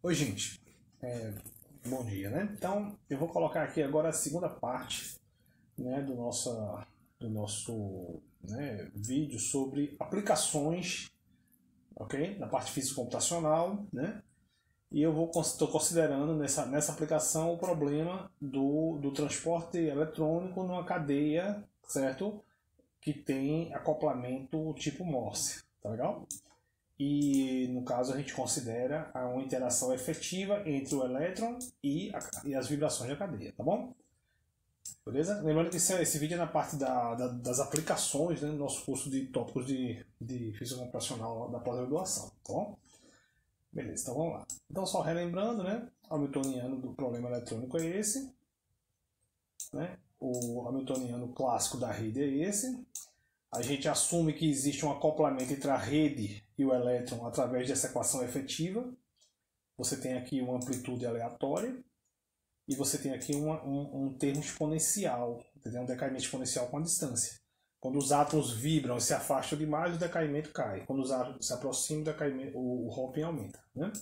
Oi, gente. Bom dia, né? Então, eu vou colocar aqui agora a segunda parte, né, do nosso vídeo sobre aplicações, ok? Na parte físico-computacional, né? E eu estou considerando nessa aplicação o problema do transporte eletrônico numa cadeia, certo? Que tem acoplamento tipo Morse, tá legal? E no caso a gente considera uma interação efetiva entre o elétron e as vibrações da cadeia, tá bom? Beleza? Lembrando que esse vídeo é na parte das aplicações, né, do nosso curso de tópicos de física computacional da pós-graduação, tá bom? Beleza, então vamos lá. Então só relembrando, né, o hamiltoniano do problema eletrônico é esse, né? O hamiltoniano clássico da rede é esse. A gente assume que existe um acoplamento entre a rede e o elétron através dessa equação efetiva. Você tem aqui uma amplitude aleatória e você tem aqui um termo exponencial, entendeu? Um decaimento exponencial com a distância. Quando os átomos vibram e se afastam demais, o decaimento cai. Quando os átomos se aproximam, o Hoping aumenta, né?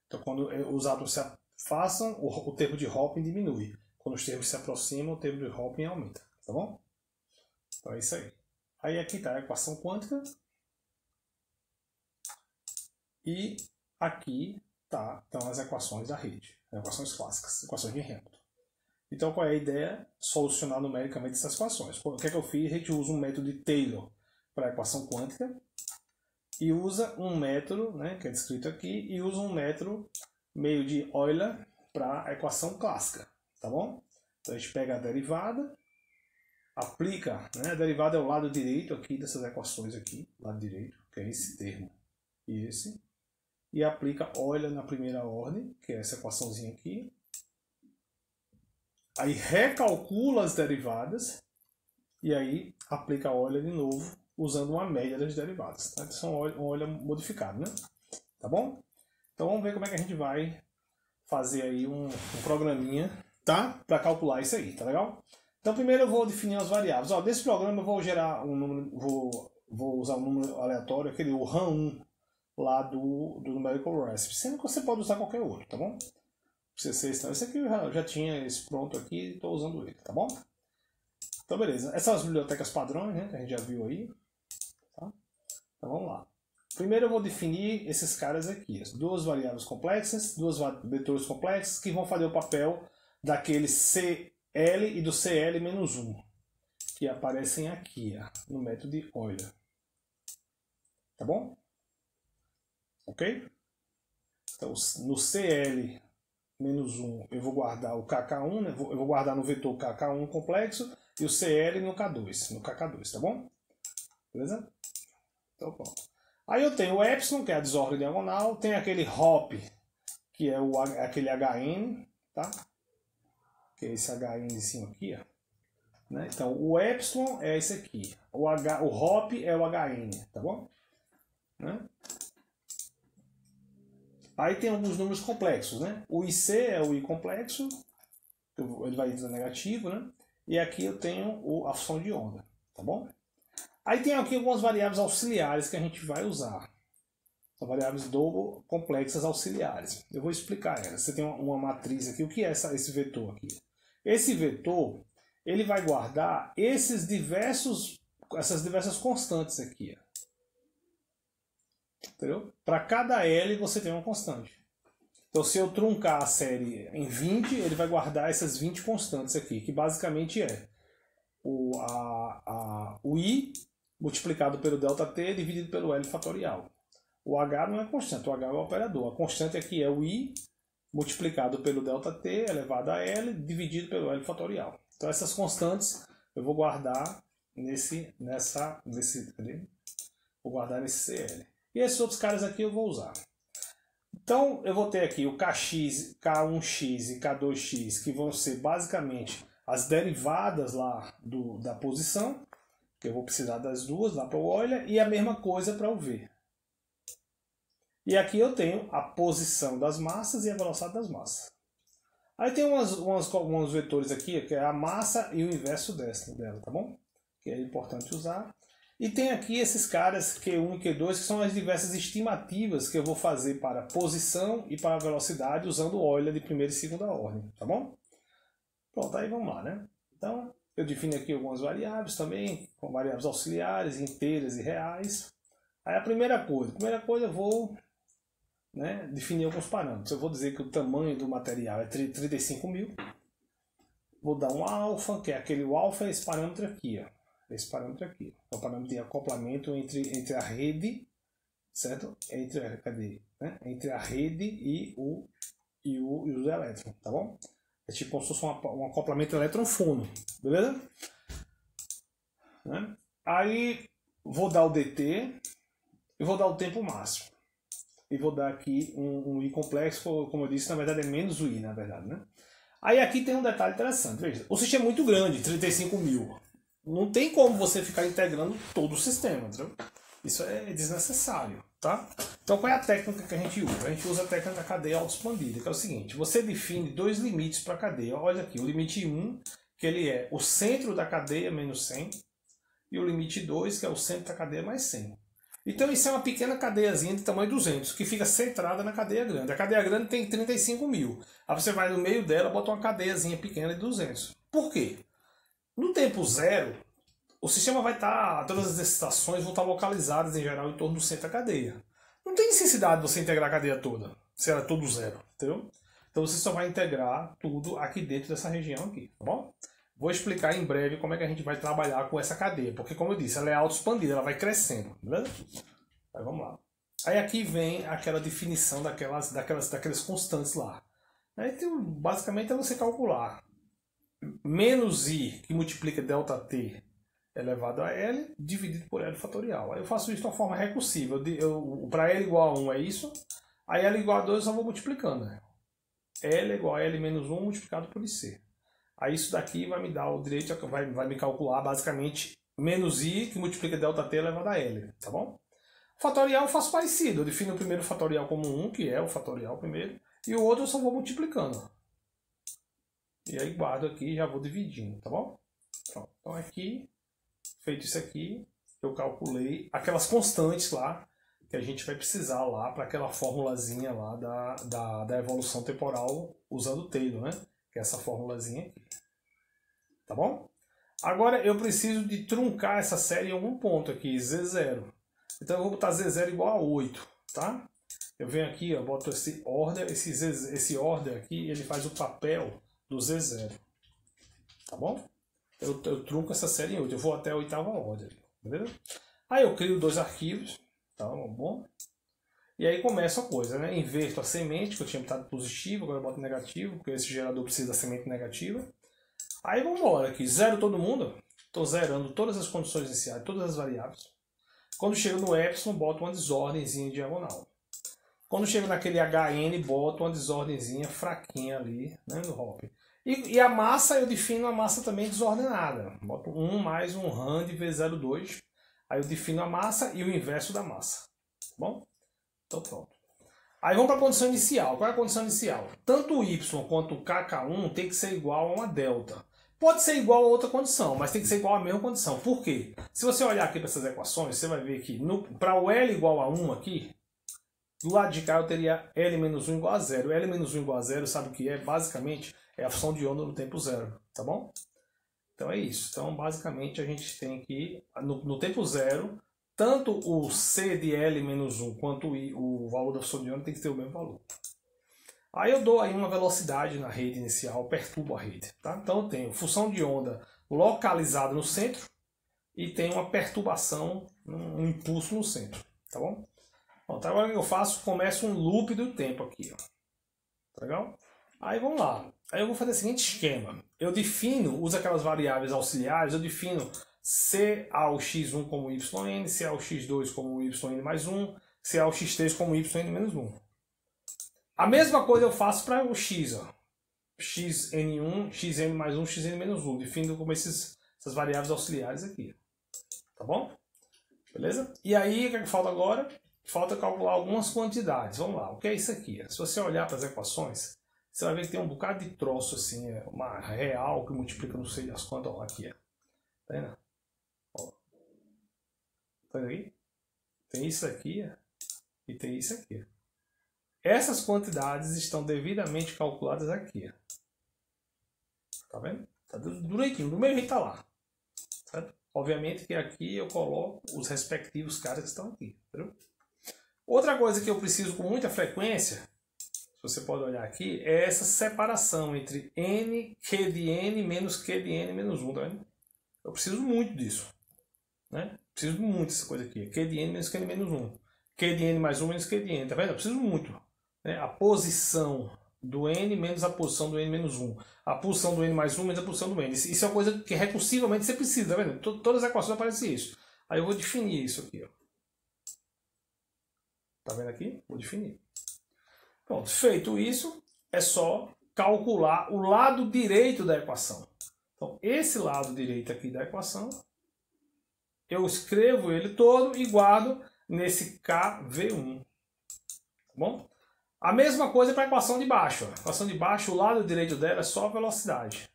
Então, quando os átomos se afastam, o termo de Hoping diminui. Quando os termos se aproximam, o termo de Hoping aumenta, tá bom? Então é isso aí. Aí aqui está a equação quântica e aqui estão as equações da rede, equações clássicas, equações de Hamilton. Então qual é a ideia? Solucionar numericamente essas equações. O que é que eu fiz? A gente usa um método de Taylor para a equação quântica e usa um método, né, que é descrito aqui, e usa um método meio de Euler para a equação clássica, tá bom? Então a gente pega a derivada, aplica, né? A derivada é o lado direito aqui dessas equações aqui, lado direito, que é esse termo e esse, e aplica Euler na primeira ordem, que é essa equaçãozinha aqui. Aí recalcula as derivadas e aí aplica Euler de novo, usando uma média das derivadas. Tá? Então é um Euler modificado, né? Tá bom? Então vamos ver como é que a gente vai fazer aí um programinha, tá? Para calcular isso aí, tá legal? Então primeiro eu vou definir as variáveis. Ó, desse programa eu vou gerar um número, vou usar um número aleatório, aquele o RAM1 lá do Numerical Recipe. Sendo que você pode usar qualquer outro, tá bom? Esse aqui eu já tinha esse pronto aqui e estou usando ele, tá bom? Então beleza. Essas são as bibliotecas padrões, né, que a gente já viu aí. Tá? Então vamos lá. Primeiro eu vou definir esses caras aqui. Duas variáveis complexas, duas vetores complexos que vão fazer o papel daquele CL e do CL-1, que aparecem aqui, ó, no método de Euler. Tá bom? Ok? Então, no CL-1 eu vou guardar o KK1, né? Eu vou guardar no vetor KK1 complexo e o CL no K2, no KK2, tá bom? Beleza? Então pronto. Aí eu tenho o epsilon, que é a desordem diagonal, tem aquele hop, que é aquele HN, tá? Que é esse HN aqui, ó. Né? Então, o epsilon é esse aqui. O hop é o HN, tá bom? Né? Aí tem alguns números complexos, né? O IC é o I complexo, ele vai dizer negativo, né? E aqui eu tenho a função de onda, tá bom? Aí tem aqui algumas variáveis auxiliares que a gente vai usar. São variáveis complexas auxiliares. Eu vou explicar elas. Você tem uma matriz aqui. O que é esse vetor aqui? Esse vetor, ele vai guardar essas diversas constantes aqui. Entendeu? Para cada L você tem uma constante. Então se eu truncar a série em 20, ele vai guardar essas 20 constantes aqui, que basicamente é o I multiplicado pelo ΔT dividido pelo L fatorial. O H não é constante, o H é o operador. A constante aqui é o I multiplicado pelo ΔT elevado a L dividido pelo L fatorial. Então essas constantes eu vou guardar vou guardar nesse CL. E esses outros caras aqui eu vou usar. Então eu vou ter aqui o KX, K1x e K2x, que vão ser basicamente as derivadas lá da posição, que eu vou precisar das duas lá para o Euler, e a mesma coisa para o V. E aqui eu tenho a posição das massas e a velocidade das massas. Aí tem alguns vetores aqui, que é a massa e o inverso dela, tá bom? Que é importante usar. E tem aqui esses caras Q1 e Q2, que são as diversas estimativas que eu vou fazer para posição e para velocidade usando Euler de primeira e segunda ordem, tá bom? Pronto, aí vamos lá, né? Então, eu defino aqui algumas variáveis também, com variáveis auxiliares, inteiras e reais. Aí a primeira coisa eu vou, né, definir alguns parâmetros. Eu vou dizer que o tamanho do material é 35.000. Vou dar um alfa, que é aquele, o alfa é esse parâmetro aqui, ó. Esse parâmetro aqui. É o parâmetro de acoplamento entre a rede, certo? Entre a rede e os elétrons, tá bom? É tipo como se fosse um acoplamento elétron-fono, beleza? Né? Aí vou dar o dt e vou dar o tempo máximo. E vou dar aqui um i complexo, como eu disse, na verdade é menos o i, na verdade, né? Aí aqui tem um detalhe interessante, veja, o sistema é muito grande, 35.000. Não tem como você ficar integrando todo o sistema, entendeu? Isso é desnecessário, tá? Então qual é a técnica que a gente usa? A gente usa a técnica da cadeia autoexpandida, que é o seguinte, você define dois limites para a cadeia. Olha aqui, o limite 1, que ele é o centro da cadeia menos 100, e o limite 2, que é o centro da cadeia mais 100. Então isso é uma pequena cadeiazinha de tamanho 200, que fica centrada na cadeia grande. A cadeia grande tem 35.000. Aí você vai no meio dela e bota uma cadeiazinha pequena de 200. Por quê? No tempo zero, o sistema vai estar, todas as excitações vão estar localizadas em geral em torno do centro da cadeia. Não tem necessidade de você integrar a cadeia toda, se ela é todo zero, entendeu? Então você só vai integrar tudo aqui dentro dessa região aqui, tá bom? Vou explicar em breve como é que a gente vai trabalhar com essa cadeia, porque como eu disse, ela é autoexpandida, ela vai crescendo, beleza? Aí vamos lá. Aí aqui vem aquela definição daquelas constantes lá. Aí basicamente é você calcular menos i, que multiplica ΔT elevado a L, dividido por L fatorial. Aí eu faço isso de uma forma recursiva. Para L igual a 1 é isso, aí L igual a 2 eu só vou multiplicando. Né? L é igual a L menos 1 multiplicado por IC. Aí isso daqui vai me dar o direito, vai me calcular basicamente menos I, que multiplica ΔT elevado a L, tá bom? Fatorial eu faço parecido, eu defino o primeiro fatorial como 1, que é o fatorial primeiro, e o outro eu só vou multiplicando. E aí guardo aqui e já vou dividindo, tá bom? Pronto. Então aqui, feito isso aqui, eu calculei aquelas constantes lá, que a gente vai precisar lá para aquela formulazinha lá da evolução temporal usando Taylor, né? Que é essa formulazinha aqui. Tá bom? Agora eu preciso de truncar essa série em algum ponto aqui, Z0. Então eu vou botar Z0 igual a 8, tá? Eu venho aqui, ó, boto esse order, esse order aqui, ele faz o papel do Z0. Tá bom? Eu trunco essa série em 8, eu vou até a oitava ordem, beleza? Aí eu crio dois arquivos, tá bom? E aí começa a coisa, né? Inverto a semente, que eu tinha botado positivo, agora eu boto negativo, porque esse gerador precisa da semente negativa. Aí vamos embora aqui, zero todo mundo. Estou zerando todas as condições iniciais, todas as variáveis. Quando chego no epsilon, boto uma desordemzinha diagonal. Quando chego naquele HN, boto uma desordemzinha fraquinha ali, né, no hop. E a massa, eu defino a massa também desordenada. Boto 1 mais um rand V02. Aí eu defino a massa e o inverso da massa. Tá bom? Então pronto. Aí vamos para a condição inicial. Qual é a condição inicial? Tanto o y quanto o kk1 tem que ser igual a uma delta. Pode ser igual a outra condição, mas tem que ser igual à mesma condição. Por quê? Se você olhar aqui para essas equações, você vai ver que para o L igual a 1 aqui, do lado de cá eu teria L menos 1 igual a 0. L menos 1 igual a 0, sabe o que é? Basicamente é a função de onda no tempo zero. Tá bom? Então é isso. Então basicamente a gente tem aqui, no tempo zero, tanto o C de L menos 1 quanto o valor da função de onda tem que ter o mesmo valor. Aí eu dou aí uma velocidade na rede inicial, perturbo a rede. Tá? Então eu tenho função de onda localizada no centro e tenho uma perturbação, um impulso no centro. Tá bom? Então, agora o que eu faço? Começo um loop do tempo aqui. Ó. Tá legal? Aí vamos lá. Aí eu vou fazer o seguinte esquema. Eu defino, uso aquelas variáveis auxiliares, eu defino C ao x1 como yn, C ao x2 como yn mais 1, C ao x3 como yn menos 1. A mesma coisa eu faço para o x, ó. xn1, xn mais 1, xn menos 1. Defino como essas variáveis auxiliares aqui. Tá bom? Beleza? E aí, o que falta agora? Falta calcular algumas quantidades. Vamos lá, o que é isso aqui? Se você olhar para as equações, você vai ver que tem um bocado de troço assim, uma real que multiplica não sei das quantas, ó, aqui. Tá vendo? Ó. Tá vendo aqui? Tem isso aqui e tem isso aqui. Essas quantidades estão devidamente calculadas aqui. Tá vendo? Tá direitinho, do mesmo jeito tá lá. Certo? Obviamente que aqui eu coloco os respectivos caras que estão aqui. Entendeu? Outra coisa que eu preciso com muita frequência, você pode olhar aqui, é essa separação entre n, q de n, menos q de n, menos 1. Tá vendo? Eu preciso muito disso. Né? Preciso muito dessa coisa aqui. Q de n menos q de menos 1. Q de n mais 1 menos q de n. Tá vendo? Eu preciso muito. Né? A posição do n menos a posição do n menos 1. A posição do n mais 1 menos a posição do n. Isso é uma coisa que recursivamente você precisa. Tá vendo? Todas as equações aparecem isso. Aí eu vou definir isso aqui. Ó. Tá vendo aqui? Vou definir. Pronto. Feito isso, é só calcular o lado direito da equação. Então, esse lado direito aqui da equação, eu escrevo ele todo e guardo nesse KV1. Tá bom? A mesma coisa para a equação de baixo. A equação de baixo, o lado direito dela é só velocidade.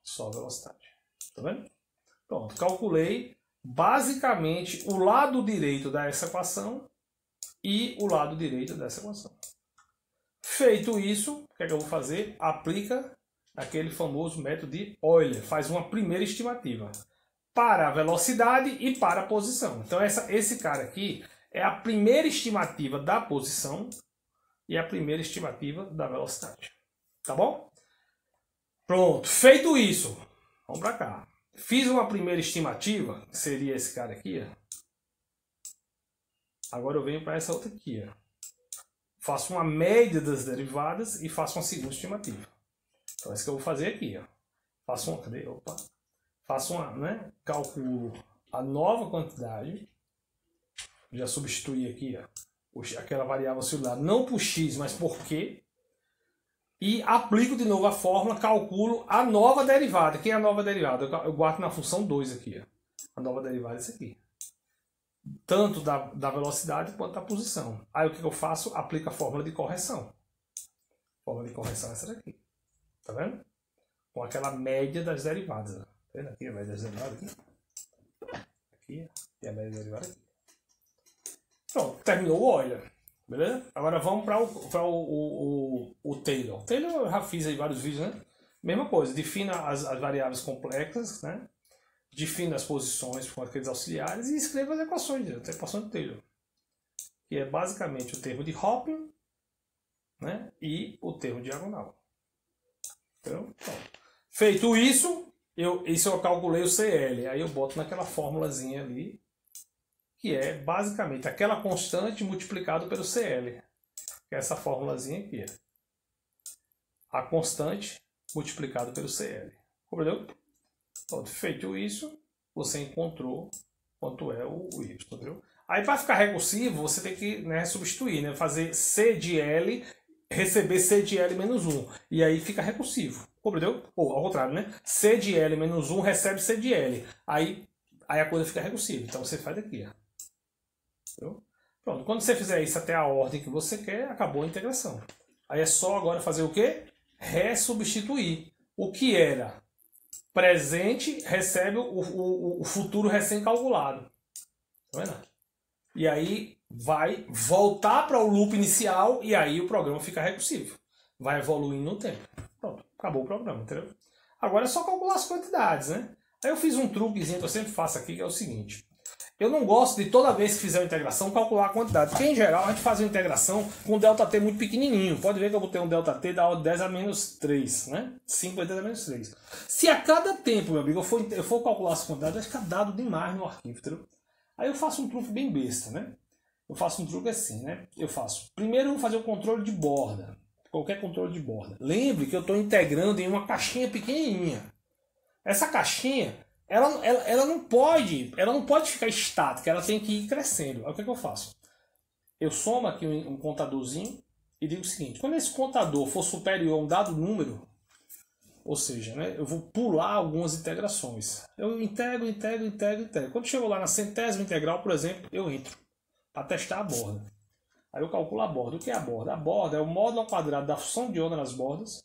Só velocidade. Tá vendo? Pronto. Calculei basicamente o lado direito dessa equação e o lado direito dessa equação. Feito isso, o que é que eu vou fazer? Aplica aquele famoso método de Euler. Faz uma primeira estimativa para a velocidade e para a posição. Então esse cara aqui é a primeira estimativa da posição e a primeira estimativa da velocidade. Tá bom? Pronto. Feito isso, vamos para cá. Fiz uma primeira estimativa, que seria esse cara aqui. Ó. Agora eu venho para essa outra aqui. Ó. Faço uma média das derivadas e faço uma segunda estimativa. Então é isso que eu vou fazer aqui. Ó. Faço uma... Cadê? Opa. Faço uma... Né? Calculo a nova quantidade. Já substituí aqui ó, aquela variável celular, não por x, mas por q. E aplico de novo a fórmula, calculo a nova derivada. Que é a nova derivada? Eu guardo na função 2 aqui. Ó. A nova derivada é isso aqui. Tanto da velocidade quanto da posição. Aí o que eu faço? Aplico a fórmula de correção. A fórmula de correção é essa daqui. Tá vendo? Com aquela média das derivadas. Tá vendo aqui a média das derivadas? Aqui. E a média das derivadas aqui. Pronto, terminou o Euler. Beleza? Agora vamos para o Taylor. O Taylor eu já fiz aí vários vídeos, né? Mesma coisa, defina as variáveis complexas, né? Defina as posições com aqueles auxiliares e escreva as equações, a equação de Taylor. Que é basicamente o termo de Hopf, né? E o termo diagonal. Então, feito isso, eu calculei o CL. Aí eu boto naquela formulazinha ali, que é basicamente aquela constante multiplicado pelo CL. Que é essa formulazinha aqui. A constante multiplicado pelo CL. Compreendeu? Pronto, feito isso, você encontrou quanto é o y. Entendeu? Aí para ficar recursivo, você tem que, né, substituir, né? Fazer C de L, receber C de L menos 1. E aí fica recursivo. Compreendeu? Ou ao contrário, né? C de L menos 1 recebe C de L. Aí a coisa fica recursiva. Então você faz aqui. Ó. Entendeu? Pronto, quando você fizer isso até a ordem que você quer, acabou a integração. Aí é só agora fazer o quê? Ressubstituir. O que era presente recebe o futuro recém-calculado. Tá vendo? E aí vai voltar para o loop inicial e aí o programa fica recursivo. Vai evoluindo no tempo. Pronto, acabou o programa, entendeu? Agora é só calcular as quantidades, né? Aí eu fiz um truquezinho que eu sempre faço aqui, que é o seguinte. Eu não gosto de toda vez que fizer uma integração calcular a quantidade, porque em geral a gente faz uma integração com um ΔT muito pequenininho. Pode ver que eu botei um ΔT da ordem 10 a menos 3, né? 5 vezes 10 a menos 3. Se a cada tempo, meu amigo, eu for calcular as quantidades, vai ficar dado demais no arquivo, entendeu? Aí eu faço um truque bem besta, né? Eu faço um truque assim, né? Primeiro eu vou fazer o controle de borda. Qualquer controle de borda. Lembre que eu estou integrando em uma caixinha pequenininha. Essa caixinha, ela não pode ficar estática, ela tem que ir crescendo. Aí o que eu faço? Eu somo aqui um contadorzinho e digo o seguinte: quando esse contador for superior a um dado número, ou seja, né, eu vou pular algumas integrações. Eu integro. Quando chegou lá na centésima integral, por exemplo, eu entro para testar a borda. Aí eu calculo a borda. O que é a borda? A borda é o módulo ao quadrado da função de onda nas bordas,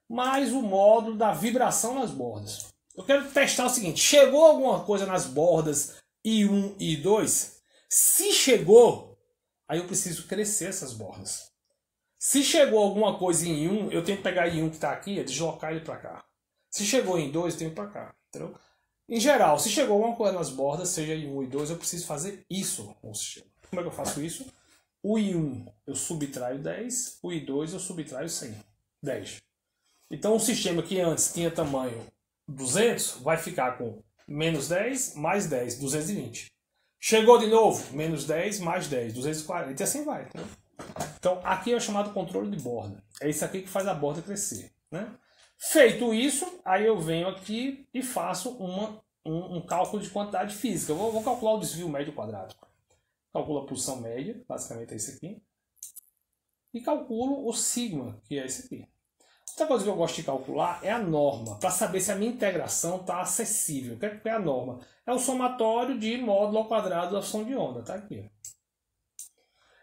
mais o módulo da vibração nas bordas. Eu quero testar o seguinte: chegou alguma coisa nas bordas I1 e I2, se chegou, aí eu preciso crescer essas bordas. Se chegou alguma coisa em I1, eu tenho que pegar I1 que está aqui e deslocar ele para cá. Se chegou em I2, eu tenho que ir para cá. Entendeu? Em geral, se chegou alguma coisa nas bordas, seja I1 e I2, eu preciso fazer isso com o sistema. Como é que eu faço isso? O I1 eu subtraio 10, o I2 eu subtraio 100, 10. Então o sistema que antes tinha tamanho 200 vai ficar com menos 10 mais 10, 220. Chegou de novo, menos 10 mais 10, 240 e assim vai. Entendeu? Então aqui é o chamado controle de borda. É isso aqui que faz a borda crescer. Né? Feito isso, aí eu venho aqui e faço um cálculo de quantidade física. Eu vou calcular o desvio médio quadrático. Calculo a posição média, basicamente é isso aqui. E calculo o sigma, que é esse aqui. Outra coisa que eu gosto de calcular é a norma, para saber se a minha integração está acessível. O que é a norma? É o somatório de módulo ao quadrado da função de onda. Tá aqui.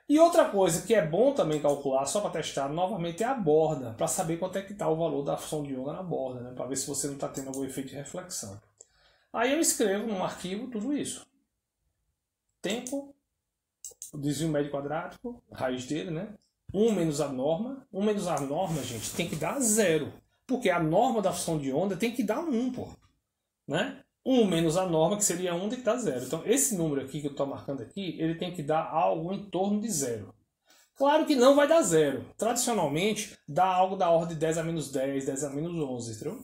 E outra coisa que é bom também calcular, só para testar novamente, é a borda, para saber quanto é que está o valor da função de onda na borda, né? Para ver se você não está tendo algum efeito de reflexão. Aí eu escrevo num arquivo tudo isso. Tempo, o desvio médio quadrático, raiz dele, né? 1 menos a norma. 1 menos a norma, gente, tem que dar 0. Porque a norma da função de onda tem que dar 1, pô. Né? 1 menos a norma, que seria 1, tem que dar 0. Então, esse número aqui que eu estou marcando aqui, ele tem que dar algo em torno de 0. Claro que não vai dar 0. Tradicionalmente, dá algo da ordem de 10 a menos 10, 10 a menos 11, entendeu?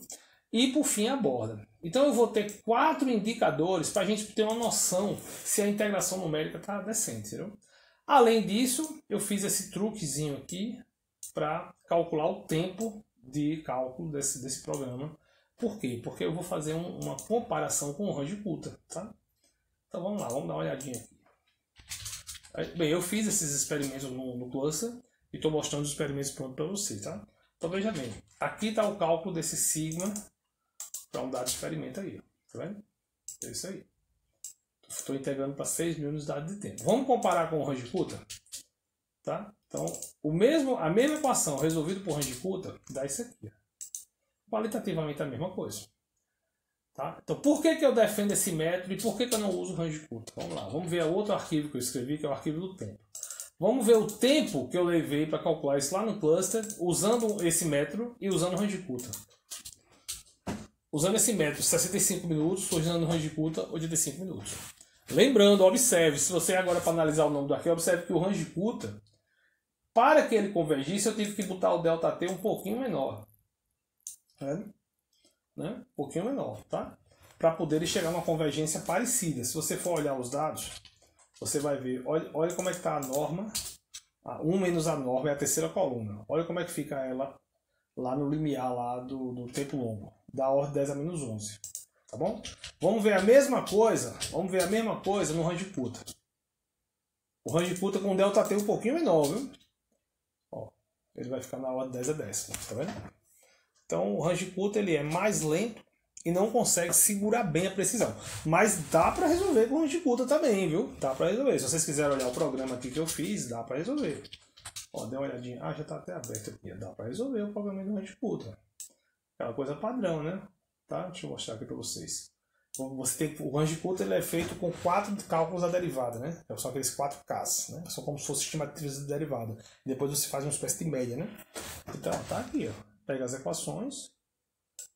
E, por fim, a borda. Então, eu vou ter 4 indicadores para a gente ter uma noção se a integração numérica está decente, entendeu? Além disso, eu fiz esse truquezinho aqui para calcular o tempo de cálculo desse programa. Por quê? Porque eu vou fazer uma comparação com o range Coulter, tá? Então vamos lá, vamos dar uma olhadinha aqui. Bem, eu fiz esses experimentos no cluster e estou mostrando os experimentos prontos para você, tá? Então veja bem, aqui está o cálculo desse sigma para um dado experimento aí, tá vendo? É isso aí. Estou integrando para 6.000 unidades de tempo. Vamos comparar com o range Coulter? Tá? Então, a mesma equação resolvida por range Coulter dá isso aqui. Qualitativamente a mesma coisa. Tá? Então, por que eu defendo esse método e por que eu não uso o range Coulter? Vamos lá, vamos ver outro arquivo que eu escrevi, que é o arquivo do tempo. Vamos ver o tempo que eu levei para calcular isso lá no cluster, usando esse método e usando o range Coulter. Usando esse método, 65 minutos, usando o range Coulter, 85 minutos. Lembrando, observe, se você agora para analisar o nome do arquivo, observe que o range Coulter, para que ele convergisse, eu tive que botar o ΔT um pouquinho menor. Né? Um pouquinho menor, tá? Para poder chegar numa convergência parecida. Se você for olhar os dados, você vai ver, olha como é que está a norma. 1 menos a norma é a terceira coluna. Olha como é que fica ela lá no limiar lá do tempo longo, da ordem 10 a menos 11. Tá bom? Vamos ver a mesma coisa no range Coulter. O range Coulter com ΔT um pouquinho menor, viu? Ó, ele vai ficar na ordem 10 a 10, tá vendo? Então o range Coulter ele é mais lento e não consegue segurar bem a precisão. Mas dá para resolver com o range Coulter também, viu? Dá para resolver. Se vocês quiserem olhar o programa aqui que eu fiz, dá para resolver. Ó, dê uma olhadinha. Já está até aberto aqui. Dá para resolver o programa do range Coulter. Aquela coisa padrão, né? Tá? Deixa eu mostrar aqui para vocês. Você tem, o range Coulter ele é feito com 4 cálculos da derivada, né? São aqueles 4 Ks, né? São como se fosse estimativas de derivada. Depois você faz uma espécie de média, né? Então, tá aqui, ó. Pego as equações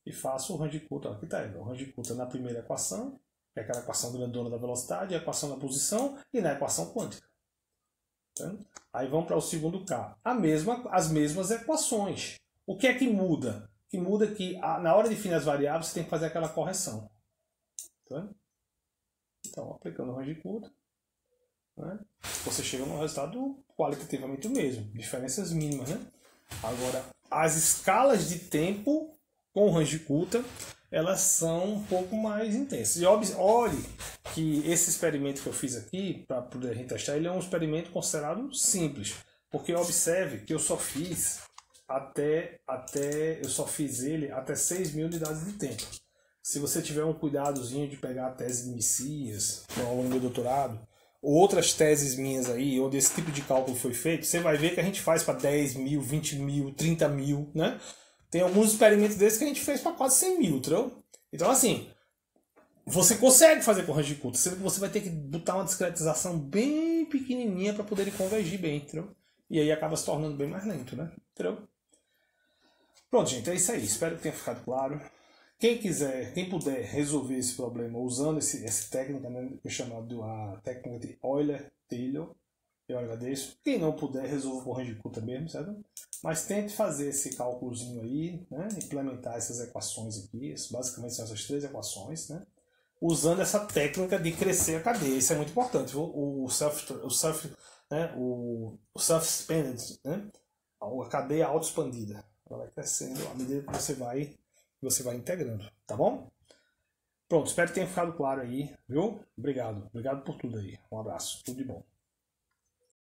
e faço o range Coulter. Aqui tá, o range Coulter na primeira equação, que é aquela equação grandona da velocidade, a equação da posição e na equação quântica. Tá? Aí vamos para o segundo K. As mesmas equações. O que é que muda? Que muda que na hora de definir as variáveis você tem que fazer aquela correção. Tá? Então, aplicando o range Coulter, né, você chega num resultado qualitativamente o mesmo. Diferenças mínimas, né? Agora, as escalas de tempo com o range Coulter, elas são um pouco mais intensas. E olhe que esse experimento que eu fiz aqui, para poder retestar, ele é um experimento considerado simples. Porque observe que eu só fiz ele até 6.000 unidades de tempo. Se você tiver um cuidadozinho de pegar a tese de Messias, ao longo do meu doutorado, ou outras teses minhas aí, onde esse tipo de cálculo foi feito, você vai ver que a gente faz para 10.000, 20.000, 30.000, né? Tem alguns experimentos desses que a gente fez para quase 100.000, entendeu? Então, assim, você consegue fazer com range de culto, sendo que você vai ter que botar uma discretização bem pequenininha para poder convergir bem, entendeu? E aí acaba se tornando bem mais lento, né? Entendeu? Pronto, gente, é isso aí. Espero que tenha ficado claro. Quem quiser, quem puder resolver esse problema usando essa técnica, né, que é chamada de a técnica de Euler-Taylor, eu agradeço. Quem não puder, resolva por range de culta mesmo, certo? Mas tente fazer esse cálculozinho aí, né? Implementar essas equações aqui. Basicamente são essas 3 equações, né? Usando essa técnica de crescer a cadeia. Isso é muito importante. O self-expanded, né? A cadeia auto-expandida. Ela vai crescendo à medida que você vai integrando, tá bom? Pronto, espero que tenha ficado claro aí, viu? Obrigado. Obrigado por tudo aí. Um abraço. Tudo de bom.